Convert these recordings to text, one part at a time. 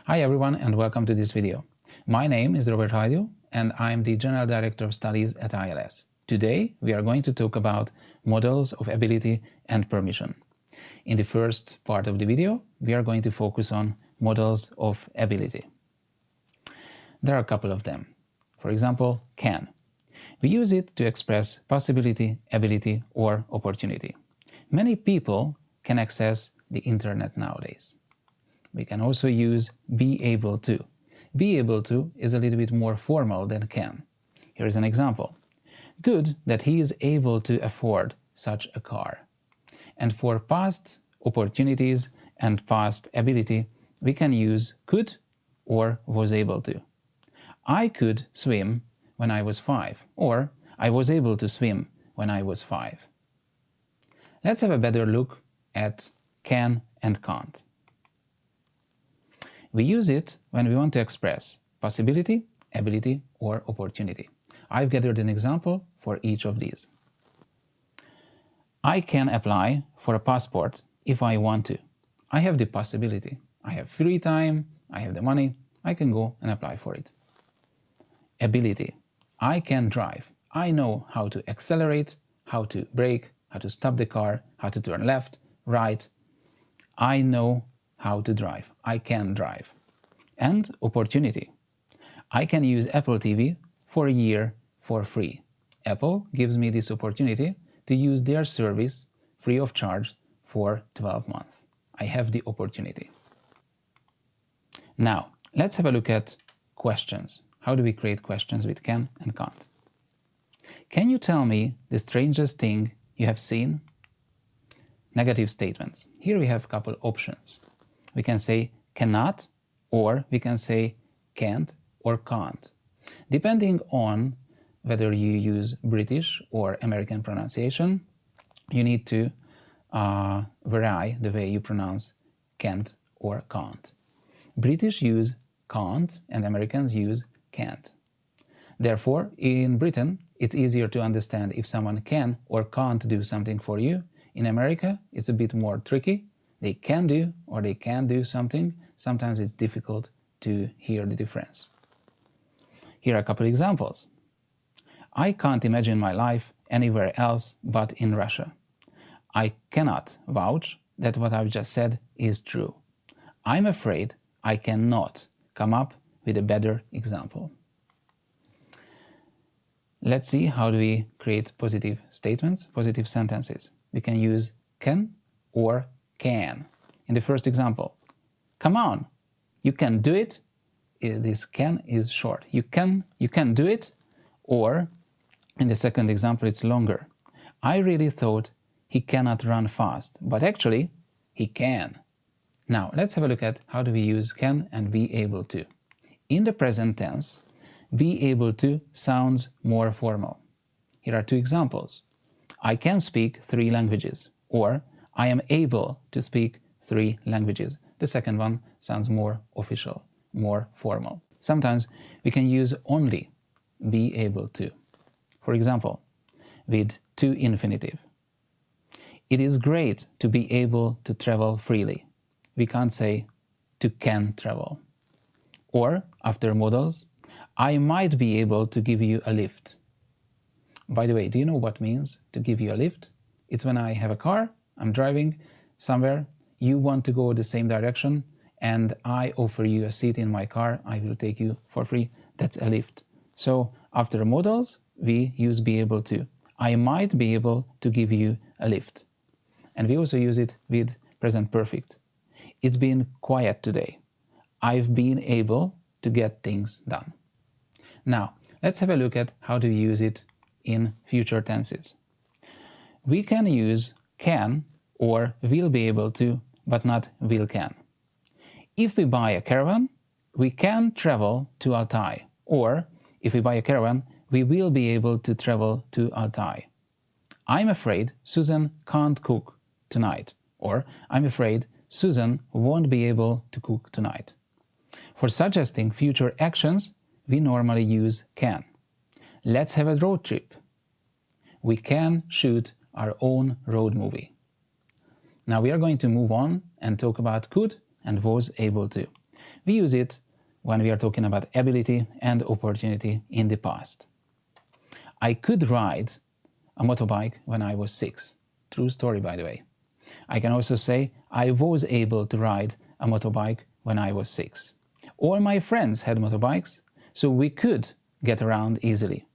Hi everyone and welcome to this video. My name is Роберт and I'm the General Director of Studies at ILS. Today we are going to talk about models of ability and permission. In the first part of the video, we are going to focus on models of ability. There are a couple of them. For example, can. We use it to express possibility, ability, or opportunity. Many people can access the internet nowadays. We can also use be able to. Be able to is a little bit more formal than can. Here is an example. Good that he is able to afford such a car. And for past opportunities and past ability, we can use could or was able to. I could swim when I was 5, or I was able to swim when I was 5. Let's have a better look at can and can't. We use it when we want to express possibility, ability, or opportunity. I've gathered an example for each of these. I can apply for a passport if I want to. I have the possibility. I have free time, I have the money, I can go and apply for it. Ability. I can drive. I know how to accelerate, how to brake, how to stop the car, how to turn left, right. I know how to drive. I can drive. And opportunity. I can use Apple TV for a year for free. Apple gives me this opportunity to use their service free of charge for 12 months. I have the opportunity. Now, let's have a look at questions. How do we create questions with can and can't? Can you tell me the strangest thing you have seen? Negative statements. Here we have a couple options. We can say cannot, or we can say can't or can't. Depending on whether you use British or American pronunciation, you need to vary the way you pronounce can't or can't. British use can't and Americans use can't. Therefore, in Britain, it's easier to understand if someone can or can't do something for you. In America, it's a bit more tricky. They can do or they can do something. Sometimes it's difficult to hear the difference. Here are a couple examples. I can't imagine my life anywhere else but in Russia. I cannot vouch that what I've just said is true. I'm afraid I cannot come up with a better example. Let's see how do we create positive statements, positive sentences. We can use can or can. In the first example, come on, you can do it. This can is short. You can do it. Or in the second example, it's longer. I really thought he cannot run fast, but actually he can. Now let's have a look at how do we use can and be able to. In the present tense, be able to sounds more formal. Here are two examples. I can speak 3 languages, or I am able to speak 3 languages. The second one sounds more official, more formal. Sometimes we can use only be able to. For example, with to infinitive. It is great to be able to travel freely. We can't say to can travel. Or, after modals, I might be able to give you a lift. By the way, do you know what means to give you a lift? It's when I have a car, I'm driving somewhere, you want to go the same direction, and I offer you a seat in my car, I will take you for free. That's a lift. So after modals, we use be able to. I might be able to give you a lift. And we also use it with present perfect. It's been quiet today. I've been able to get things done. Now, let's have a look at how to use it in future tenses. We can use can or will be able to, but not will can. If we buy a caravan, we can travel to Altai. Or, if we buy a caravan, we will be able to travel to Altai. I'm afraid Susan can't cook tonight. Or, I'm afraid Susan won't be able to cook tonight. For suggesting future actions, we normally use can. Let's have a road trip. We can shoot our own road movie. Now we are going to move on and talk about could and was able to. We use it when we are talking about ability and opportunity in the past. I could ride a motorbike when I was 6. True story, by the way. I can also say I was able to ride a motorbike when I was 6. All my friends had motorbikes, so we could get around easily.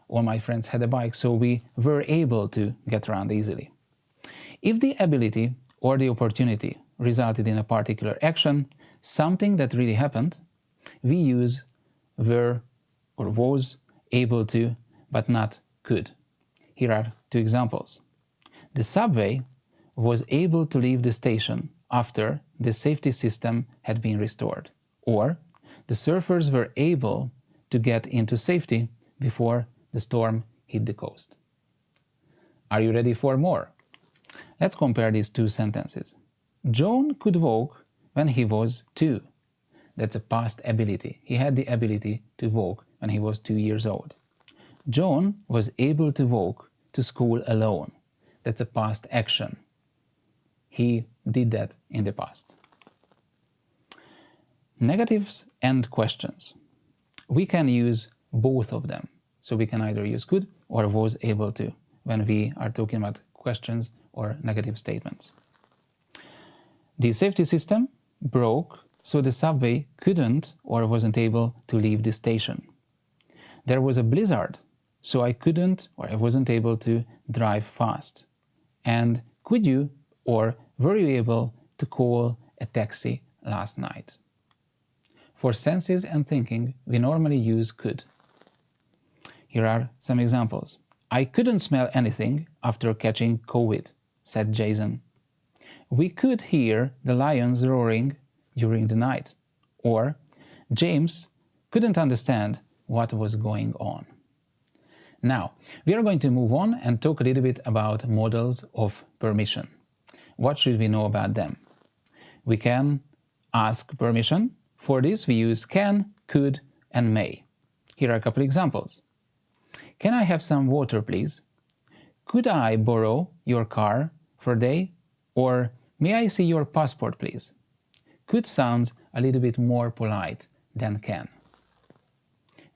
All my friends had a bike, so we were able to get around easily. If the ability or the opportunity resulted in a particular action, something that really happened, we use were or was able to, but not could. Here are 2 examples. The subway was able to leave the station after the safety system had been restored. Or, the surfers were able to get into safety before the storm hit the coast. Are you ready for more? Let's compare these 2 sentences. John could walk when he was 2. That's a past ability. He had the ability to walk when he was 2 years old. John was able to walk to school alone. That's a past action. He did that in the past. Negatives and questions. We can use both of them. So we can either use could or was able to when we are talking about questions or negative statements. The safety system broke, so the subway couldn't or wasn't able to leave the station. There was a blizzard, so I couldn't or I wasn't able to drive fast. And could you or were you able to call a taxi last night? For senses and thinking, we normally use could. Here are some examples. I couldn't smell anything after catching COVID, said Jason. We could hear the lions roaring during the night. Or, James couldn't understand what was going on. Now, we are going to move on and talk a little bit about modals of permission. What should we know about them? We can ask permission. For this, we use can, could, and may. Here are a couple examples. Can I have some water, please? Could I borrow your car for a day? Or may I see your passport, please? Could sounds a little bit more polite than can.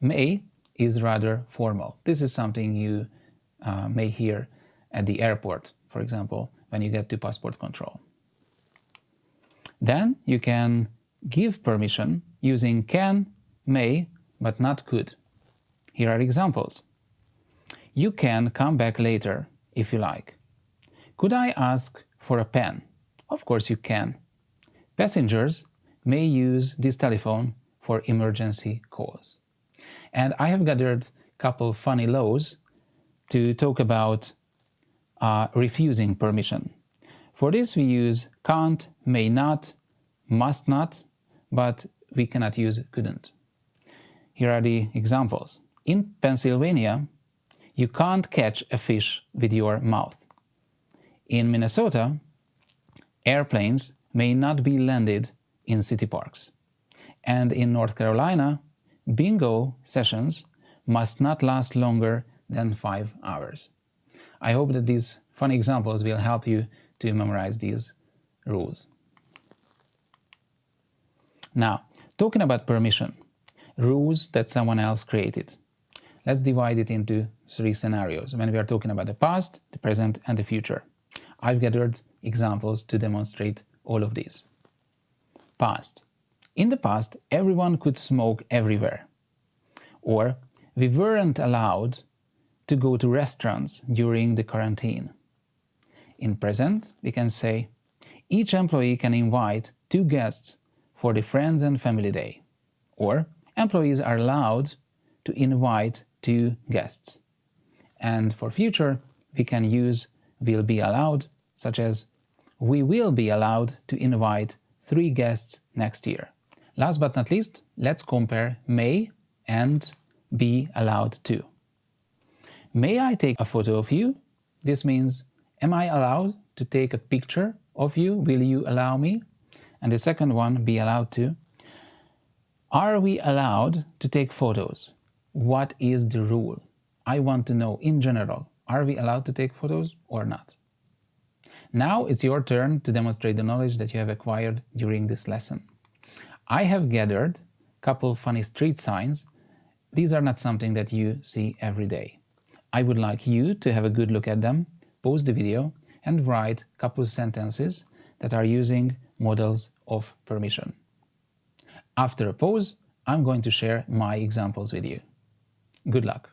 May is rather formal. This is something you may hear at the airport, for example, when you get to passport control. Then you can give permission using can, may, but not could. Here are examples. You can come back later if you like. Could I ask for a pen? Of course you can. Passengers may use this telephone for emergency calls. And I have gathered a couple funny laws to talk about refusing permission. For this we use can't, may not, must not, but we cannot use couldn't. Here are the examples. In Pennsylvania, you can't catch a fish with your mouth. In Minnesota, airplanes may not be landed in city parks. And in North Carolina, bingo sessions must not last longer than 5 hours. I hope that these funny examples will help you to memorize these rules. Now, talking about permission, rules that someone else created. Let's divide it into 3 scenarios when we are talking about the past, the present, and the future. I've gathered examples to demonstrate all of these. Past. In the past, everyone could smoke everywhere. Or, we weren't allowed to go to restaurants during the quarantine. In present, we can say, each employee can invite 2 guests for the Friends and Family Day. Or, employees are allowed to invite 2 guests. And for future, we can use will be allowed, such as we will be allowed to invite 3 guests next year. Last but not least, let's compare may and be allowed to. May I take a photo of you? This means, am I allowed to take a picture of you? Will you allow me? And the second one, be allowed to. Are we allowed to take photos? What is the rule? I want to know in general, are we allowed to take photos or not? Now it's your turn to demonstrate the knowledge that you have acquired during this lesson. I have gathered a couple funny street signs. These are not something that you see every day. I would like you to have a good look at them, pause the video, and write a couple sentences that are using modals of permission. After a pause, I'm going to share my examples with you. Good luck!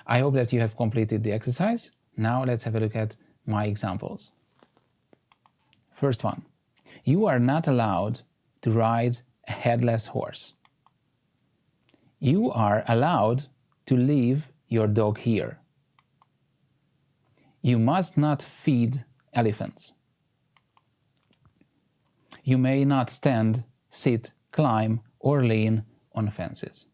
I hope that you have completed the exercise. Now let's have a look at my examples. First one. You are not allowed to ride a headless horse. You are allowed to leave your dog here. You must not feed elephants. You may not stand, sit, climb, or lean on fences.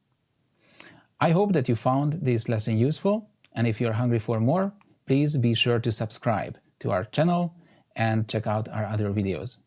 I hope that you found this lesson useful, and if you're hungry for more, please be sure to subscribe to our channel and check out our other videos.